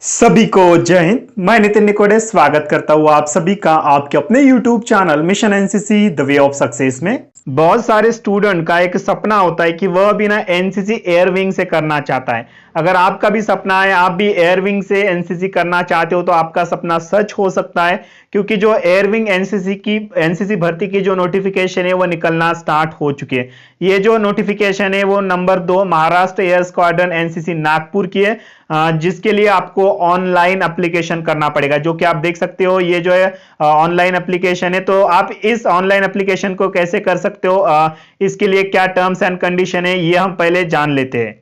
सभी को जय हिंद। मैं नितिन निकोड़े स्वागत करता हूं आप सभी का आपके अपने YouTube channel mission NCC the way of success में। बहुत सारे स्टूडेंट का एक सपना होता है कि वह भी ना एनसीसी एयर विंग से करना चाहता है। अगर आपका भी सपना है, आप भी एयर विंग से एनसीसी करना चाहते हो तो आपका सपना सच हो सकता है, क्योंकि जो एयर विंग एनसीसी भर्ती की जो नोटिफिकेशन है वो निकलना स्टार्ट हो चुकी है। ये जो नोटिफिकेशन है वो number 2 Maharashtra air squadron NCC Nagpur की है, जिसके लिए आपको ऑनलाइन एप्लीकेशन करना पड़ेगा, जो कि आप देख सकते हो। ये जो है ऑनलाइन एप्लीकेशन है, तो आप इस ऑनलाइन एप्लीकेशन को कैसे कर सकते हो, इसके लिए क्या टर्म्स एंड कंडीशन है, ये हम पहले जान लेते हैं।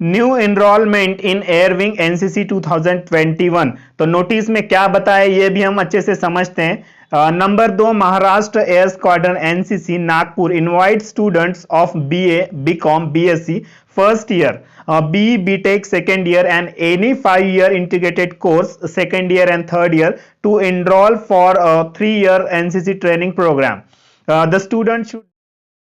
New enrolment in air wing NCC 2021, तो नोटिस में क्या बताया ये भी हम अच्छे से समझते हैं। Number 2 Maharashtra air squadron NCC Nagpur invite students of BA, BCom, BSc first year, BE, BTech second year and any 5-year integrated course second year and third year to enroll for a 3-year NCC training program. The student should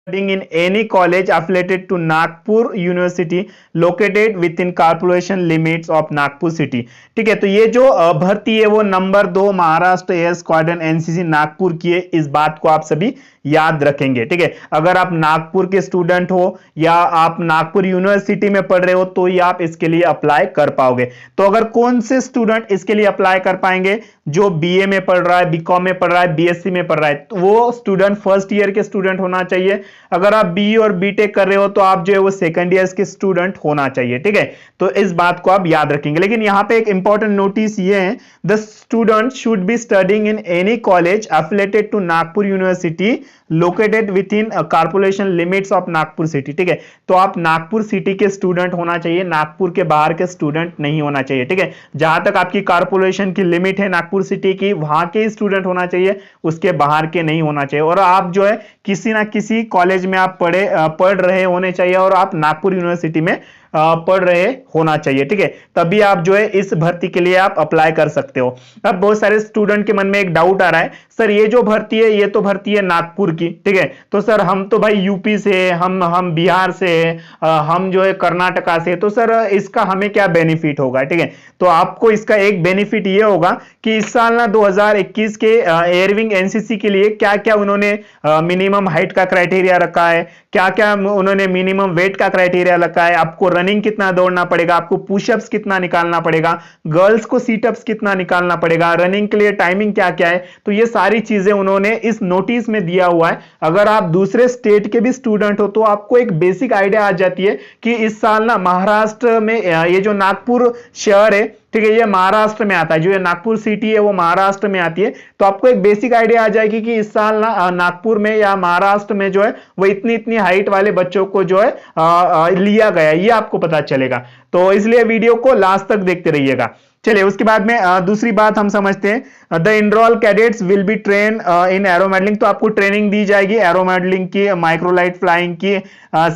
studying in any college affiliated to Nagpur University located within corporation limits of Nagpur city। ठीक है, तो ये जो भर्ती है वो number 2 Maharashtra air squadron NCC Nagpur की है। इस बात को आप सभी याद रखेंगे। ठीक है, अगर आप नागपुर के स्टूडेंट हो या आप नागपुर यूनिवर्सिटी में पढ़ रहे हो तो ही आप इसके लिए अप्लाई कर पाओगे। तो अगर कौन से स्टूडेंट इसके लिए अप्लाई कर पाएंगे? जो बीए में पढ़ रहा है, बीकॉम में पढ़ रहा है, बीएससी में पढ़ रहा है, तो वो स्टूडेंट फर्स्ट ईयर के स्टूडेंट होना चाहिए। अगर आप बीई और बीटेक कर रहे हो तो आप जो है वो सेकंड ईयर के स्टूडेंट होना चाहिए। ठीक है, तो इस बात को आप याद रखेंगे। लेकिन यहाँ पे एक इंपॉर्टेंट नोटिस ये है, the student should be studying in any college affiliated to Nagpur university located within corporation limits of Nagpur city. ठीक है, तो आप नागपुर सिटी के स्टूडेंट होना चाहिए, नागपुर के बाहर के स्टूडेंट नहीं होना चाहिए। ठीक है, जहां तक आपकी कॉर्पोरेशन की लिमिट है नागपुर सिटी की, वहां के स्टूडेंट होना चाहिए, उसके बाहर के नहीं होना चाहिए। और आप जो है किसी ना किसी कॉलेज में आप पढ़ रहे होने चाहिए और आप नागपुर यूनिवर्सिटी में पढ़ रहे होना चाहिए। ठीक है, तभी आप जो है इस भर्ती के लिए आप अप्लाई कर सकते हो। अब बहुत सारे स्टूडेंट के मन में एक डाउट आ रहा है, सर ये जो भर्ती है ये तो भर्ती है नागपुर की। ठीक है, तो सर हम तो भाई यूपी से, हम बिहार से, हम जो है कर्नाटका से, तो सर इसका हमें क्या बेनिफिट होगा? ठीक है, तो आपको इसका एक बेनिफिट ये होगा कि इस साल ना 2021 के एयर विंग एनसीसी के लिए क्या क्या उन्होंने मिनिमम हाइट का क्राइटेरिया रखा है, क्या क्या उन्होंने मिनिमम वेट का क्राइटेरिया रखा है, आपको रनिंग कितना दौड़ना पड़ेगा, आपको पुशअप्स कितना निकालना पड़ेगा, गर्ल्स को सीटअप्स कितना निकालना पड़ेगा, रनिंग के लिए टाइमिंग क्या क्या है, तो ये सारी चीजें उन्होंने इस नोटिस में दिया हुआ है। अगर आप दूसरे स्टेट के भी स्टूडेंट हो तो आपको एक बेसिक आइडिया आ जाती है कि इस साल ना महाराष्ट्र में ये जो नागपुर शहर है, ठीक है, ये महाराष्ट्र में आता है, जो ये नागपुर सिटी है वो महाराष्ट्र में आती है। तो आपको एक बेसिक आइडिया आ जाएगी कि इस साल ना नागपुर में या महाराष्ट्र में जो है वो इतनी इतनी हाइट वाले बच्चों को जो है लिया गया, ये आपको पता चलेगा। तो इसलिए वीडियो को लास्ट तक देखते रहिएगा। चलिए, उसके बाद में दूसरी बात हम समझते हैं। The enrol cadets will B train in aero modelling, तो आपको ट्रेनिंग दी जाएगी एरो मॉडलिंग की, माइक्रोलाइट फ्लाइंग की,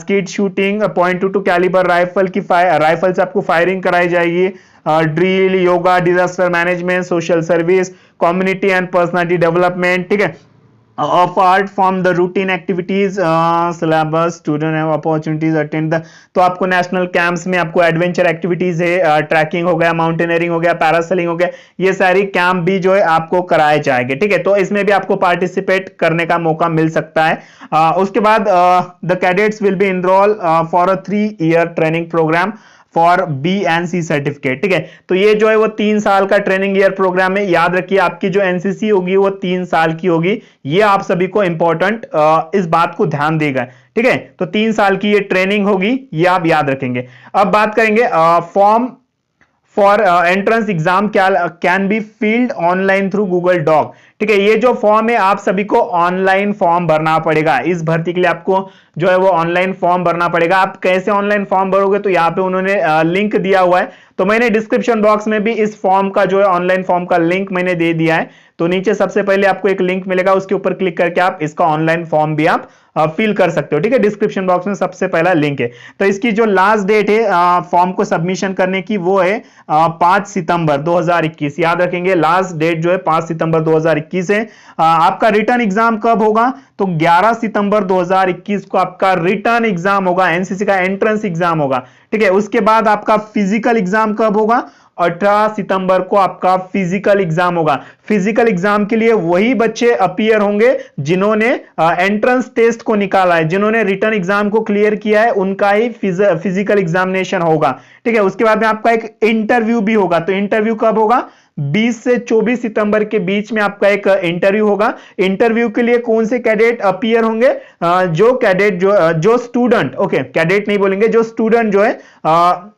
स्किड शूटिंग, .22 कैलिबर राइफल की, राइफल से आपको फायरिंग कराई जाएगी, drill, yoga, disaster management, social service, community and personality development. ठीक है, apart from the routine activities syllabus student have opportunities attend the, तो आपको नेशनल कैंप्स में आपको एडवेंचर एक्टिविटीज है, ट्रैकिंग हो गया, माउंटेनियरिंग हो गया, पैरासेलिंग हो गया, ये सारी कैंप भी जो है आपको कराए जाएंगे। ठीक है, तो इसमें भी आपको पार्टिसिपेट करने का मौका मिल सकता है। उसके बाद the cadets will be enroll for a 3-year training program for BNC certificate. ठीक है, तो ये जो है वो 3 साल का ट्रेनिंग ईयर प्रोग्राम है। याद रखिए, आपकी जो एनसीसी होगी वो 3 साल की होगी, ये आप सभी को इंपॉर्टेंट इस बात को ध्यान देगा। ठीक है, तो 3 साल की ये ट्रेनिंग होगी, ये आप याद रखेंगे। अब बात करेंगे form for entrance exam can be filled online through Google doc. ठीक है, ये जो फॉर्म है आप सभी को ऑनलाइन फॉर्म भरना पड़ेगा। इस भर्ती के लिए आपको जो है वो ऑनलाइन फॉर्म भरना पड़ेगा। आप कैसे ऑनलाइन फॉर्म भरोगे, तो यहाँ पे उन्होंने लिंक दिया हुआ है, तो मैंने डिस्क्रिप्शन बॉक्स में भी इस फॉर्म का जो है ऑनलाइन फॉर्म का लिंक मैंने दे दिया है। तो नीचे सबसे पहले आपको एक लिंक मिलेगा, उसके ऊपर क्लिक करके आप इसका ऑनलाइन फॉर्म भी आप फिल कर सकते हो। ठीक है, डिस्क्रिप्शन बॉक्स में सबसे पहला लिंक है। तो इसकी जो लास्ट डेट है फॉर्म को सबमिशन करने की वो है 5 सितंबर 2021। याद रखेंगे, लास्ट डेट जो है 5 सितंबर 2021 है। आपका रिटर्न एग्जाम कब होगा, तो 11 सितंबर 2021 को आपका रिटर्न एग्जाम होगा, एनसीसी का एंट्रेंस एग्जाम होगा। ठीक है, उसके बाद आपका फिजिकल एग्जाम कब होगा, 18 सितंबर को आपका फिजिकल एग्जाम होगा। फिजिकल एग्जाम के लिए वही बच्चे अपीयर होंगे जिन्होंने एंट्रेंस टेस्ट को निकाला है, जिन्होंने रिटर्न एग्जाम को क्लियर किया है, उनका ही फिजिकल एग्जामिनेशन होगा। ठीक है, उसके बाद में आपका एक इंटरव्यू भी होगा। तो इंटरव्यू कब होगा? 20 से 24 सितंबर के बीच में आपका एक इंटरव्यू होगा। इंटरव्यू के लिए कौन से कैडेट अपीयर होंगे? जो कैडेट जो स्टूडेंट, ओके कैडेट नहीं बोलेंगे, जो स्टूडेंट जो है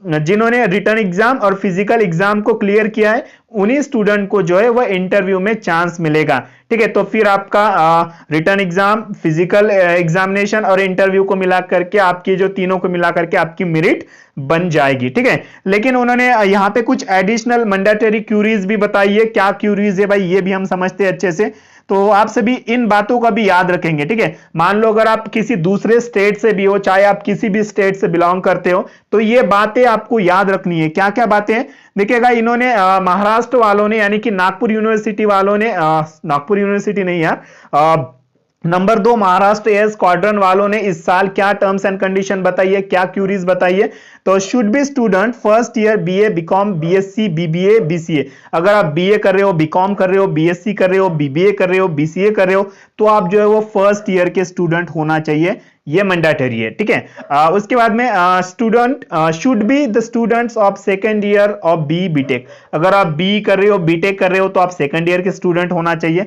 जिन्होंने रिटर्न एग्जाम और फिजिकल एग्जाम को क्लियर किया है, उन्हीं स्टूडेंट को जो है वह इंटरव्यू में चांस मिलेगा। ठीक है, तो फिर आपका रिटर्न एग्जाम, फिजिकल एग्जामिनेशन और इंटरव्यू को मिला करके आपकी जो तीनों को मिला करके आपकी मेरिट बन जाएगी। ठीक है, लेकिन उन्होंने यहाँ पे कुछ एडिशनल मैंडेटरी क्यूरीज भी बताई है। क्या क्यूरीज है भाई, ये भी हम समझते हैं अच्छे से, तो आप सभी इन बातों का भी याद रखेंगे। ठीक है, मान लो अगर आप किसी दूसरे स्टेट से भी हो, चाहे आप किसी भी स्टेट से बिलोंग करते हो, तो ये बातें आपको याद रखनी है। क्या क्या बातें हैं देखिएगा, इन्होंने महाराष्ट्र वालों ने यानी कि नागपुर यूनिवर्सिटी वालों ने, नागपुर यूनिवर्सिटी नहीं यार, नंबर 2 महाराष्ट्र एयर स्क्वाड्रन वालों ने इस साल क्या टर्म्स एंड कंडीशन बताई है, क्या क्यूरीज बताई है? तो should be student first year BA, BCom, BSc, BBA, BCA. अगर आप बीए कर रहे हो, बीकॉम कर रहे हो, बीएससी कर रहे हो, बीबीए कर रहे हो, बीसीए कर रहे हो, तो आप जो है वो फर्स्ट ईयर के स्टूडेंट होना चाहिए, ये मैंडेटरी है। ठीक है, उसके बाद में student should be the students of second year of B BTech. अगर आप बी कर रहे हो, बीटेक कर रहे हो, तो आप सेकेंड ईयर के स्टूडेंट होना चाहिए।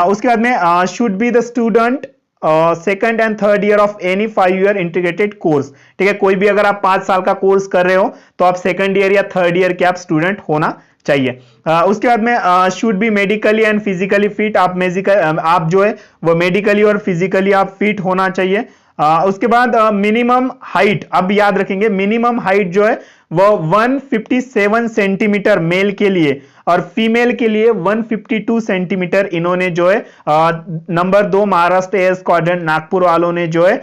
उसके बाद में should be the student second and third year of any 5 year integrated course. ठीक है, कोई भी अगर आप 5 साल का कोर्स कर रहे हो तो आप सेकंड ईयर या थर्ड ईयर के आप स्टूडेंट होना चाहिए। उसके बाद में should be medically and physically fit. आप जो है वो मेडिकली और फिजिकली आप फिट होना चाहिए। उसके बाद मिनिमम हाइट, अब याद रखेंगे मिनिमम हाइट जो है वो 157 सेंटीमीटर मेल के लिए और फीमेल के लिए 152 सेंटीमीटर इन्होंने जो है number 2 Maharashtra air squadron Nagpur वालों ने जो है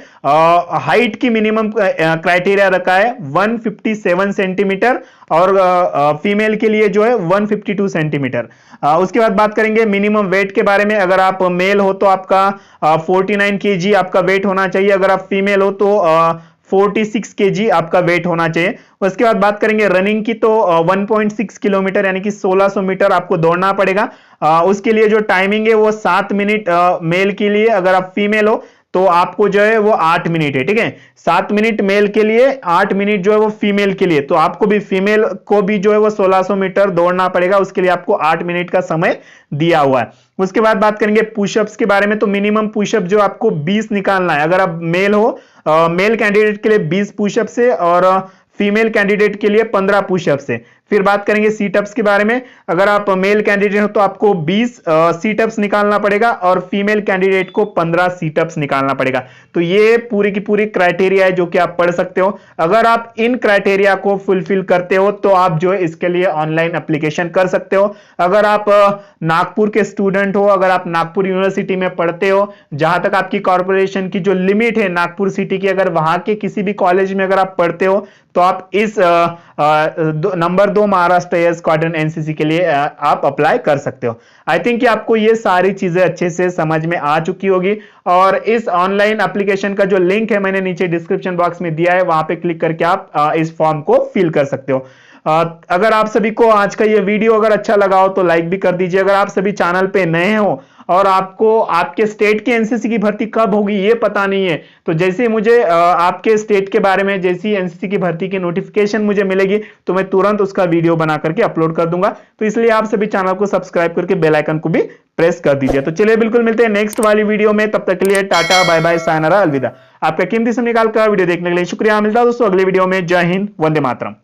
हाइट की मिनिमम क्राइटेरिया रखा है 157 सेंटीमीटर और फीमेल के लिए जो है 152 सेंटीमीटर। उसके बाद बात करेंगे मिनिमम वेट के बारे में। अगर आप मेल हो तो आपका 49 केजी आपका वेट होना चाहिए, अगर आप फीमेल हो तो 46 केजी आपका वेट होना चाहिए। उसके बाद बात करेंगे रनिंग की, तो 1.6 किलोमीटर यानी कि 1600 मीटर आपको दौड़ना पड़ेगा। उसके लिए जो टाइमिंग है वो 7 मिनट मेल के लिए, अगर आप फीमेल हो तो आपको जो है वो 8 मिनट है। ठीक है, 7 मिनट मेल के लिए, 8 मिनट जो है वो फीमेल के लिए। तो आपको भी फीमेल को भी जो है वो 1600 मीटर दौड़ना पड़ेगा, उसके लिए आपको 8 मिनट का समय दिया हुआ है। उसके बाद बात करेंगे पुशअप्स के बारे में, तो मिनिमम पुशअप जो आपको 20 निकालना है। अगर आप मेल हो, मेल कैंडिडेट के लिए 20 पुशअप से और फीमेल कैंडिडेट के लिए 15 पुशअप से। फिर बात करेंगे सीटअप्स के बारे में। अगर आप मेल कैंडिडेट हो तो आपको 20 सीटअप्स निकालना पड़ेगा और फीमेल कैंडिडेट को 15 सीटअप्स निकालना पड़ेगा। तो ये पूरी की पूरी क्राइटेरिया है जो कि आप पढ़ सकते हो। अगर आप इन क्राइटेरिया को फुलफिल करते हो तो आप जो है इसके लिए ऑनलाइन एप्लीकेशन कर सकते हो। अगर आप नागपुर के स्टूडेंट हो, अगर आप नागपुर यूनिवर्सिटी में पढ़ते हो, जहां तक आपकी कॉर्पोरेशन की जो लिमिट है नागपुर सिटी की, अगर वहां के किसी भी कॉलेज में अगर आप पढ़ते हो तो आप इस number 2 Maharashtra air squadron NCC के लिए आप अप्लाई कर सकते हो। आई थिंक कि आपको ये सारी चीजें अच्छे से समझ में आ चुकी होगी और इस ऑनलाइन एप्लीकेशन का जो लिंक है मैंने नीचे डिस्क्रिप्शन बॉक्स में दिया है, वहां पे क्लिक करके आप इस फॉर्म को फिल कर सकते हो। अगर आप सभी को आज का ये वीडियो अगर अच्छा लगा हो तो लाइक भी कर दीजिए। अगर आप सभी चैनल पे नए हो और आपको आपके स्टेट की एनसीसी की भर्ती कब होगी ये पता नहीं है, तो जैसे मुझे आपके स्टेट के बारे में जैसी एनसीसी की भर्ती की नोटिफिकेशन मुझे मिलेगी तो मैं तुरंत उसका वीडियो बना करके अपलोड कर दूंगा। तो इसलिए आप सभी चैनल को सब्सक्राइब करके बेल आइकन को भी प्रेस कर दीजिए। तो चलिए बिल्कुल मिलते हैं नेक्स्ट वाली वीडियो में, तब तक के लिए टाटा बाय बाय सायनारा अलविदा। आपका कीमती समय निकाल कर वीडियो देखने के लिए शुक्रिया। मिलता है दोस्तों अगले वीडियो में। जय हिंद, वंदे मातरम।